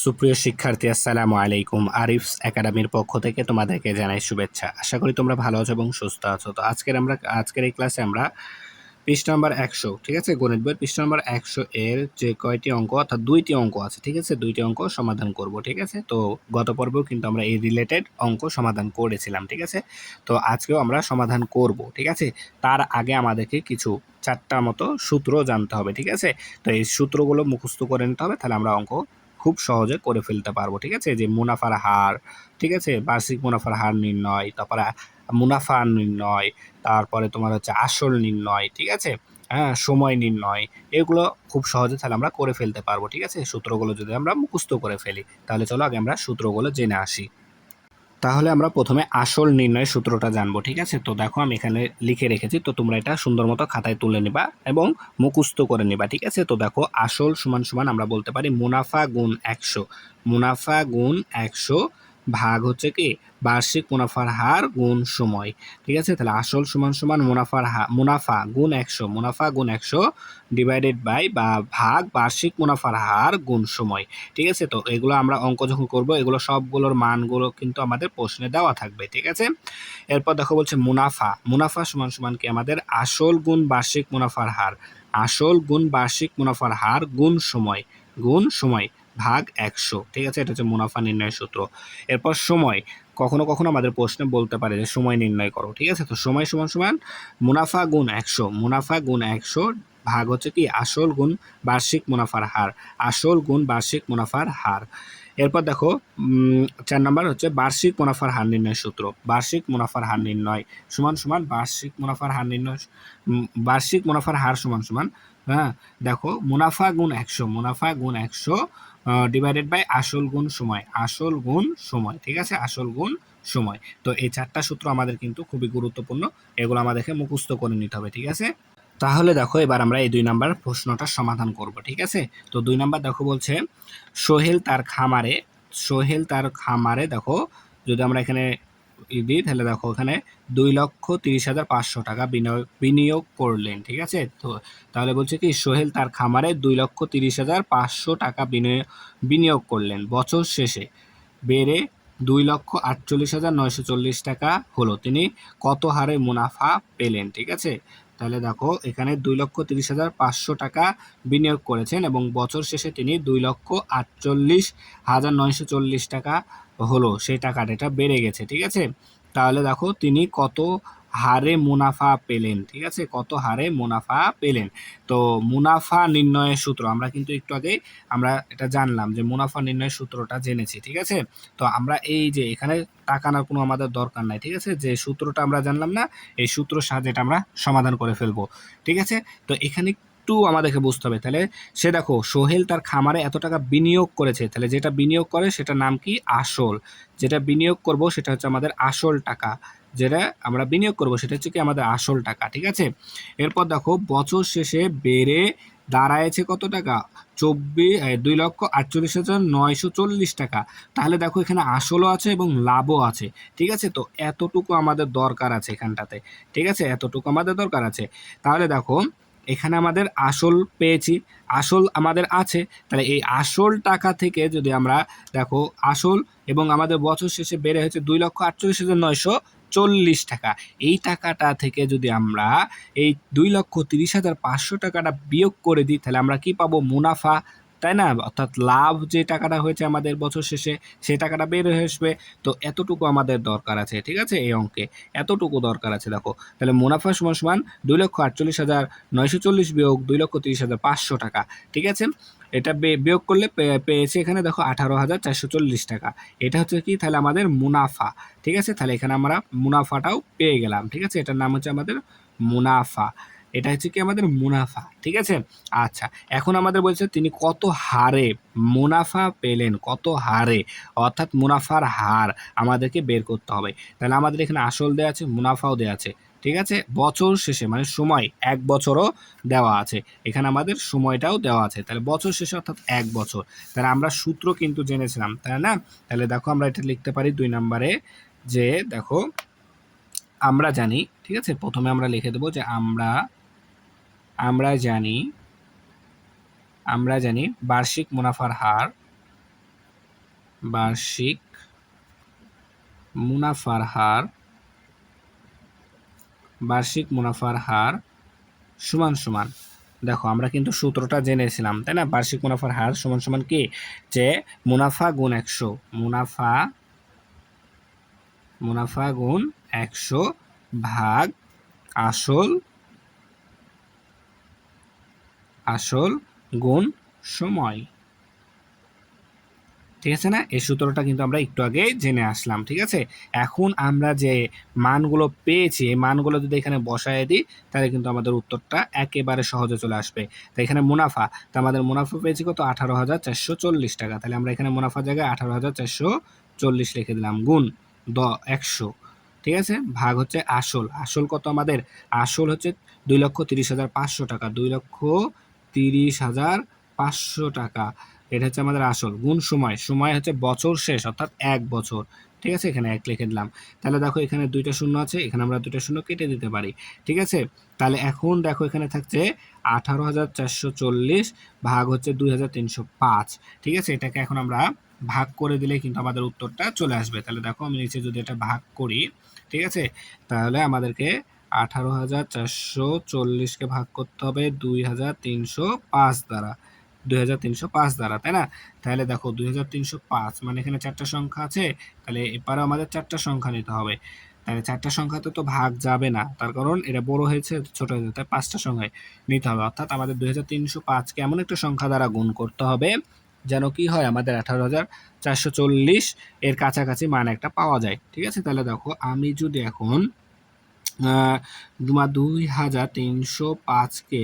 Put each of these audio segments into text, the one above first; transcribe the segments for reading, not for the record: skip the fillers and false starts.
সুপ্রিয় শিক্ষার্থী, আসসালামু আলাইকুম। আরিফস একাডেমির পক্ষ থেকে তোমাদেরকে জানাই শুভেচ্ছা। আশা করি তোমরা ভালো আছো এবং সুস্থ আছো। তো আজকের এই ক্লাসে আমরা পৃষ্ঠা নম্বর 100, ঠিক আছে, গণিত বইয়ের পৃষ্ঠা নম্বর 100 এর যে কয়টি অঙ্ক অর্থাৎ 2টি অঙ্ক আছে, ঠিক আছে, 2টি অঙ্ক সমাধান করব, ঠিক আছে। তো গত পর্বেও কিন্তু আমরা এই রিলেটেড অঙ্ক সমাধান করেছিলাম, ঠিক আছে। তো আজকেও আমরা সমাধান করব, ঠিক আছে। তার আগে আমাদেরকে কিছু 4টা মতো সূত্র জানতে হবে, ঠিক আছে। তো এই সূত্রগুলো মুখস্থ করে নিতে হবে, তাহলে আমরা অঙ্ক খুব সহজে করে ফেলতে পারবো, ঠিক আছে। যে মুনাফার হার, ঠিক আছে, বার্ষিক মুনাফার হার নির্ণয়, তারপরে মুনাফা নির্ণয়, তারপরে তোমার হচ্ছে আসল নির্ণয়, ঠিক আছে, হ্যাঁ, সময় নির্ণয়, এগুলো খুব সহজে তাহলে আমরা করে ফেলতে পারবো, ঠিক আছে। সূত্রগুলো যদি আমরা মুখস্থ করে ফেলি, তাহলে চলো আগে আমরা সূত্রগুলো জেনে আসি। তাহলে আমরা প্রথমে আসল নির্ণয় সূত্রটা জানবো, ঠিক আছে। তো দেখো আমি এখানে লিখে রেখেছি, তো তোমরা এটা সুন্দর মতো খাতায় তুলে নিবা এবং মুখস্থ করে নিবা, ঠিক আছে। তো দেখো আসল সমান সমান আমরা বলতে পারি মুনাফা গুণ 100, মুনাফা গুণ 100 ভাগ হচ্ছে কি বার্ষিক মুনাফার হার গুণ সময়, ঠিক আছে। তাহলে আসল সমান সমান মুনাফা গুণ 100, মুনাফা গুণ 100 ডিভাইডেড বাই বা ভাগ বার্ষিক মুনাফার হার গুণ সময়, ঠিক আছে। তো এগুলো আমরা অঙ্ক যখন করব, এগুলো সবগুলোর মানগুলো কিন্তু আমাদের প্রশ্নে দেওয়া থাকবে, ঠিক আছে। এরপর দেখো বলছে মুনাফা, মুনাফা সমান সমান কি আমাদের আসল গুণ বার্ষিক মুনাফার হার, আসল গুণ বার্ষিক মুনাফার হার গুণ সময় ভাগ 100, ঠিক আছে। এটা হচ্ছে মুনাফা নির্ণয়ের সূত্র। এরপর সময়, কখনো কখনো আমাদের প্রশ্নে বলতে পারে যে সময় নির্ণয় করো, ঠিক আছে। তো সময় সমান সমান মুনাফা গুণ 100, মুনাফা গুণ 100 ভাগ হচ্ছে কি আসল গুণ বার্ষিক মুনাফার হার, আসল গুণ বার্ষিক মুনাফার হার। এরপর দেখো 4 নম্বর হচ্ছে বার্ষিক মুনাফার হার নির্ণয় সূত্র, বার্ষিক মুনাফার হার নির্ণয় সমান সমান বার্ষিক মুনাফার হার নির্ণয়, বার্ষিক মুনাফার হার সমান সমান, হ্যাঁ, দেখো মুনাফা গুণ 100, মুনাফা গুণ 100 ডিভাইডেড বাই আসল গুণ সময়, আসল গুণ সময়, ঠিক আছে, আসল গুণ সময়। তো এই 4টা সূত্র আমাদের কিন্তু খুবই গুরুত্বপূর্ণ, এগুলো আমাদেরকে মুখস্থ করে নিতে হবে, ঠিক আছে। তাহলে দেখো এবার আমরা এই 2 নাম্বার প্রশ্নটা সমাধান করব, ঠিক আছে। তো 2 নাম্বার দেখো বলছে সোহেল তার খামারে, সোহেল তার খামারে দেখো যদি আমরা এখানে দিই, তাহলে দেখো এখানে 2,30,500 টাকা বিনিয়োগ করলেন, ঠিক আছে। তো তাহলে বলছে কি সোহেল তার খামারে 2,30,500 টাকা বিনিয়োগ করলেন, বছর শেষে বেড়ে 2,48,940 টাকা হলো, তিনি কত হারে মুনাফা পেলেন, ঠিক আছে। তাহলে দেখো এখানে 2,30,500 টাকা বিনিয়োগ করেছেন এবং বছর শেষে তিনি 2,48,940 টাকা হলো, সেই টাকাটা এটা বেড়ে গেছে, ঠিক আছে। তাহলে দেখো তিনি কত হারে মুনাফা পেলেন, ঠিক আছে, কত হারে মুনাফা পেলেন। তো মুনাফা নির্ণয়ের সূত্র আমরা কিন্তু একটু আগে আমরা এটা জানলাম যে মুনাফা নির্ণয়ের সূত্রটা জেনেছি, ঠিক আছে। তো আমরা এই যে এখানে তাকানোর কোনো আমাদের দরকার নাই, ঠিক আছে। যে সূত্রটা আমরা জানলাম না, এই সূত্রের সাহায্যে এটা আমরা সমাধান করে ফেলবো, ঠিক আছে। তো এখানে একটু আমাদেরকে বুঝতে হবে, তাহলে সে দেখো সোহেল তার খামারে এত টাকা বিনিয়োগ করেছে, তাহলে যেটা বিনিয়োগ করে সেটার নাম কি আসল, যেটা বিনিয়োগ করব সেটা হচ্ছে আমাদের আসল টাকা, যেটা আমরা বিনিয়োগ করব সেটা হচ্ছে কি আমাদের আসল টাকা, ঠিক আছে। এরপর দেখো বছর শেষে বেড়ে দাঁড়ায়েছে কত টাকা, 2,48,940 টাকা। তাহলে দেখো এখানে আসলও আছে এবং লাভও আছে, ঠিক আছে। তো এতটুকু আমাদের দরকার আছে এখানটাতে, ঠিক আছে, এতটুকু আমাদের দরকার আছে। তাহলে দেখো এখানে আমাদের আসল পেয়েছি, আসল আমাদের আছে, তাহলে এই আসল টাকা থেকে যদি আমরা দেখো আসল এবং আমাদের বছর শেষে বেড়ে হয়েছে 2,48,940 টাকা, এই টাকাটা থেকে যদি আমরা এই 2,30,500 টাকাটা বিয়োগ করে দিই, তাহলে আমরা কি পাবো, মুনাফা, তাই না, অর্থাৎ লাভ যে টাকাটা হয়েছে আমাদের বছর শেষে সেই টাকাটা বের হয়ে আসবে। তো এতটুকু আমাদের দরকার আছে, ঠিক আছে, এই অঙ্কে এতটুকু দরকার আছে। দেখো তাহলে মুনাফা সমান সমান 2,48,940 বিয়োগ 2,30,500 টাকা, ঠিক আছে। এটা বিয়োগ করলে পেয়েছে এখানে দেখো 18,440 টাকা, এটা হচ্ছে কি তাহলে আমাদের মুনাফা, ঠিক আছে। তাহলে এখানে আমরা মুনাফাটাও পেয়ে গেলাম, ঠিক আছে, এটার নাম হচ্ছে আমাদের মুনাফা, এটা হচ্ছে কি আমাদের মুনাফা, ঠিক আছে। আচ্ছা, এখন আমাদের বলছে তিনি কত হারে মুনাফা পেলেন, কত হারে, অর্থাৎ মুনাফার হার আমাদেরকে বের করতে হবে। তাহলে আমাদের এখানে আসল দেওয়া আছে, মুনাফাও দেওয়া আছে, ঠিক আছে। বছর শেষে মানে সময় 1 বছরও দেওয়া আছে, এখানে আমাদের সময়টাও দেওয়া আছে, তাহলে বছর শেষে অর্থাৎ 1 বছর। তাহলে আমরা সূত্র কিন্তু জেনেছিলাম, তাই না। তাহলে দেখো আমরা এটা লিখতে পারি 2 নম্বরে, যে দেখো আমরা জানি, ঠিক আছে, প্রথমে আমরা লিখে দেবো যে আমরা জানি বার্ষিক মুনাফার হার, বার্ষিক মুনাফার হার সমান সমান, দেখো আমরা কিন্তু সূত্রটা জেনেছিলাম তাই না, বার্ষিক মুনাফার হার সমান সমান কি, যে মুনাফা গুণ 100, মুনাফা গুণ 100 ভাগ আসল গুণ সময়। ঠিক আছে না, এই সূত্রটা কিন্তু আমরা একটু আগে জেনে আসলাম। ঠিক আছে, এখন আমরা যে মানগুলো পেয়েছি এই মানগুলো যদি এখানে বসায় দিই তাহলে কিন্তু আমাদের উত্তরটা একেবারে সহজে চলে আসবে। তো এখানে মুনাফা, তো আমাদের মুনাফা পেয়েছি কত, 18,440 টাকা। তাহলে আমরা এখানে মুনাফা জায়গায় 18,440 লিখে দিলাম, গুণ 100। ঠিক আছে, ভাগ হচ্ছে আসল কত আমাদের, আসল হচ্ছে 2,30,500 টাকা, 2,30,500 টাকা, এটা হচ্ছে আমাদের আসল, গুণ সময় হচ্ছে বছর শেষ অর্থাৎ 1 বছর। ঠিক আছে, এখানে 1 লিখে দিলাম। তাহলে দেখো এখানে 2টা শূন্য আছে, এখানে আমরা 2টা শূন্য কেটে দিতে পারি। ঠিক আছে, তাহলে এখন দেখো এখানে থাকছে 18,440 ভাগ হচ্ছে 2,305। ঠিক আছে, এটাকে এখন আমরা ভাগ করে দিলে কিন্তু আমাদের উত্তরটা চলে আসবে। তাহলে দেখো আমি নিচে যদি এটা ভাগ করি, ঠিক আছে, তাহলে আমাদেরকে 18,440কে ভাগ করতে হবে 2,305 দ্বারা, 2,305 দ্বারা, তাই না? তাহলে দেখো 2,305 মানে এখানে 4টা সংখ্যা আছে, তাহলে এবারে আমাদের 4টা সংখ্যা নিতে হবে। তাহলে 4টা সংখ্যাতে তো ভাগ যাবে না, তার কারণ এটা বড় হয়েছে ছোট হয়েছে, তাই 5টা সংখ্যায় নিতে হবে। অর্থাৎ আমাদের 2,305কে এমন একটা সংখ্যা দ্বারা গুণ করতে হবে যেন কি হয়, আমাদের 18,440 এর কাছাকাছি মান একটা পাওয়া যায়। ঠিক আছে, তাহলে দেখো আমি যদি এখন 2,305কে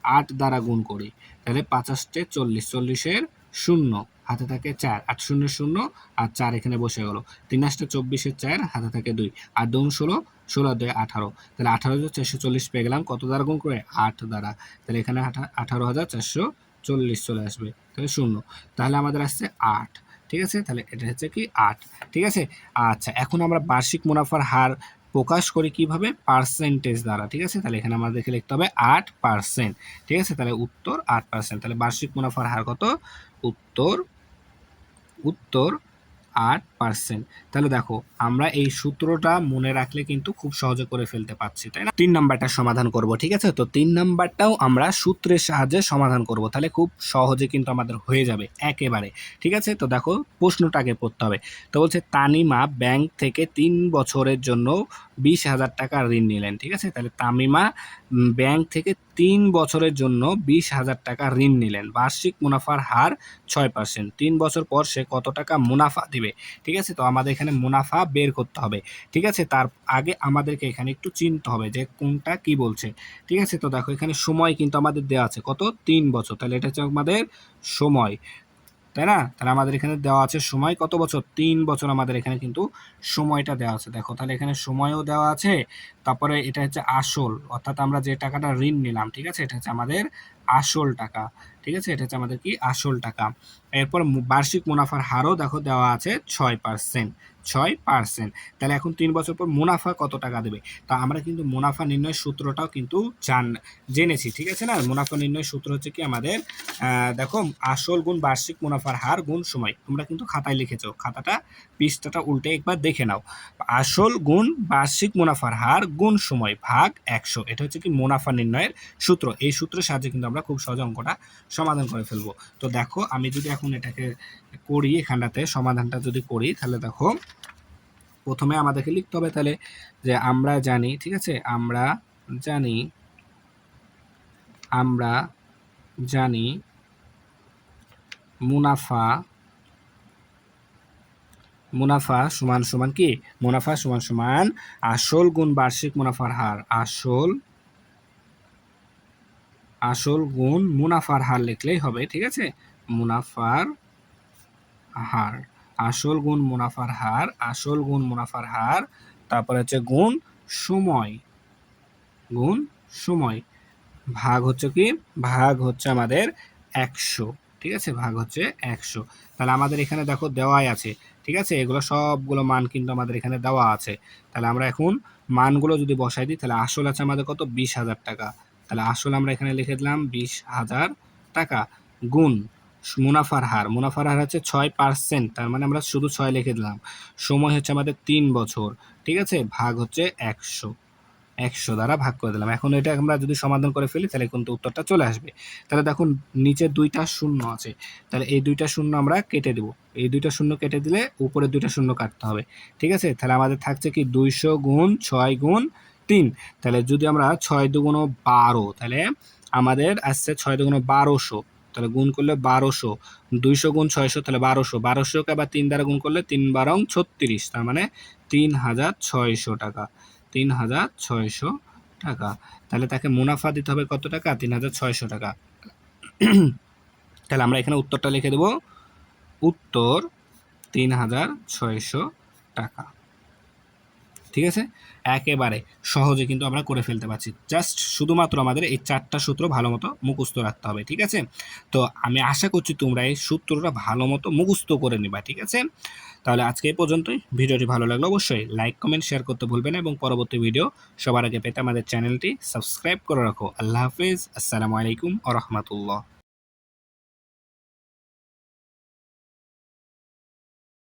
8 দ্বারা গুণ করি, তাহলে 5 40, 40-এর 0 হাতে থাকে 4, 8 শূন্য 0 আর 4 এখানে বসে গেল, 3 24-এর 4 হাতে থাকে 2, 8 2 16, 16 2 18, তাহলে 18,440 পেয়ে গেলাম কত দ্বারা গুণ করে, 8 দ্বারা। তাহলে এখানে 18,440 চলে আসবে, তাহলে 0, তাহলে আমাদের আসছে 8। ঠিক আছে, তাহলে এটা হচ্ছে কি 8। ঠিক আছে, আচ্ছা এখন আমরা বার্ষিক মুনাফার হার প্রকাশ করি কিভাবে, পার্সেন্টেজ দ্বারা। ঠিক আছে, তাহলে এখানে আমাদেরকে লিখতে হবে 8%। ঠিক আছে, তাহলে উত্তর 8%। তাহলে বার্ষিক মুনাফার হার কত, উত্তর 8%। তাহলে দেখো আমরা এই সূত্রটা মনে রাখলে কিন্তু খুব সহজে করে ফেলতে পারছি, তাই না? 3 নাম্বারটা সমাধান করব। ঠিক আছে, তো 3 নাম্বারটাও আমরা সূত্রের সাহায্যে সমাধান করব, তাহলে খুব সহজে কিন্তু আমাদের হয়ে যাবে একেবারে। ঠিক আছে, তো দেখো প্রশ্নটাকে পড়তে হবে। তো বলছে তানিমা ব্যাংক থেকে 3 বছরের জন্য 20,000 টাকা ঋণ নিলেন। ঠিক আছে, তাহলে তামিমা ব্যাংক থেকে 3 বছরের জন্য 20,000 টাকা ঋণ নিলেন, বার্ষিক মুনাফার হার 6%। 3 বছর পর সে কত টাকা মুনাফা দিবে। ঠিক আছে, তো আমাদের এখানে মুনাফা বের করতে হবে। ঠিক আছে, তার আগে আমাদেরকে এখানে একটু চিনতে হবে যে কোনটা কি বলছে। ঠিক আছে, তো দেখো এখানে সময় কিন্তু আমাদের দেওয়া আছে কত, 3 বছর, তাহলে এটা হচ্ছে আমাদের সময়, তাই না? তাহলে আমাদের এখানে দেওয়া আছে সময় কত বছর, 3 বছর আমাদের এখানে কিন্তু সময়টা দেওয়া আছে। দেখো তাহলে এখানে সময়ও দেওয়া আছে, তারপরে এটা হচ্ছে আসল, অর্থাৎ আমরা যে টাকাটা ঋণ নিলাম, ঠিক আছে, এটা হচ্ছে আমাদের আসল টাকা। ঠিক আছে, এটা হচ্ছে আমাদের কি আসল টাকা। এরপর বার্ষিক মুনাফার হারও দেখো দেওয়া আছে 6%, 6%। তাহলে এখন 3 বছর পর মুনাফা কত টাকা দেবে, তা আমরা কিন্তু মুনাফা নির্ণয়ের সূত্রটাও কিন্তু জেনেছি। ঠিক আছে না, মুনাফা নির্ণয়ের সূত্র হচ্ছে কি আমাদের, দেখো আসল গুণ বার্ষিক মুনাফার হার গুণ সময়, তোমরা কিন্তু খাতায় লিখেছো, খাতাটা পৃষ্ঠাটা উল্টে একবার দেখে নাও। আসল গুণ বার্ষিক মুনাফার হার গুণ সময় ভাগ 100, এটা হচ্ছে কি মুনাফা নির্ণয়ের সূত্র। এই সূত্রের সাহায্যে কিন্তু আমরা খুব সহজে অঙ্কটা সমাধান করে ফেলবো। তো দেখো আমি যদি এখন এটাকে করি, এখানটাতে সমাধানটা যদি করি, তাহলে দেখো প্রথমে আমাদেরকে লিখতে হবে তাহলে যে আমরা জানি, ঠিক আছে, আমরা জানি মুনাফা সমান সমান কি, মুনাফা সমান সমান আসল গুণ বার্ষিক মুনাফার হার, আসল গুণ মুনাফার হার লিখলেই হবে। ঠিক আছে, মুনাফার হার, আসল গুণ মুনাফার হার, তারপরে হচ্ছে গুণ সময়, ভাগ হচ্ছে কি, ভাগ হচ্ছে আমাদের 100। ঠিক আছে, ভাগ হচ্ছে 100। তাহলে আমাদের এখানে দেখো দেওয়াই আছে। ঠিক আছে, এগুলো সবগুলো মান কিন্তু আমাদের এখানে দেওয়া আছে। তাহলে আমরা এখন মানগুলো যদি বসাই দিই, তাহলে আসল আছে আমাদের কত, 20,000 টাকা। তাহলে আসল আমরা এখানে লিখে দিলাম 20,000 টাকা, গুণ মুনাফার হার হচ্ছে 6%, তার মানে আমরা শুধু 6 লিখে দিলাম। সময় হচ্ছে আমাদের 3 বছর, ঠিক আছে, ভাগ হচ্ছে 100 দ্বারা ভাগ করে দিলাম। এখন এটা আমরা যদি সমাধান করে ফেলি তাহলে কিন্তু উত্তরটা চলে আসবে। তাহলে দেখুন নিচে 2টা শূন্য আছে, তাহলে এই 2টা শূন্য আমরা কেটে দেব। এই 2টা শূন্য কেটে দিলে উপরে 2টা শূন্য কাটতে হবে, ঠিক আছে। তাহলে আমাদের থাকছে কি 200 গুণ 6 গুণ 3। তাহলে যদি আমরা 6 দুগুণ 12, তাহলে আমাদের আসছে 6 দুগুণ 1200, তাহলে গুণ করলে 1200, 200 গুণ 600, তাহলে 1200কে আবার 3 দ্বারা গুণ করলে 3 বারং 36, তার মানে 3600 টাকা। 3600 টাকা। তাহলে তাকে মুনাফা দিতে হবে কত টাকা? 3600 টাকা। তাহলে আমরা এখানে উত্তরটা লিখে দেব, উত্তর 3600 টাকা। ঠিক আছে, একেবারে সহজে কিন্তু আমরা করে ফেলতে পারছি। জাস্ট শুধুমাত্র আমাদের এই 4টা সূত্র ভালো মতো মুখস্থ রাখতে হবে, ঠিক আছে। তো আমি আশা করছি তোমরা এই সূত্রটা ভালো মতো মুখস্থ করে নিবা, ঠিক আছে। তাহলে আজকে এই পর্যন্তই। ভিডিওটি ভালো লাগলে অবশ্যই লাইক কমেন্ট শেয়ার করতে ভুলবেন, এবং পরবর্তী ভিডিও সবার আগে পেতে আমাদের চ্যানেলটি সাবস্ক্রাইব করে রাখো। আল্লাহ হাফেজ, আসসালামু আলাইকুম ওয়া রাহমাতুল্লাহ।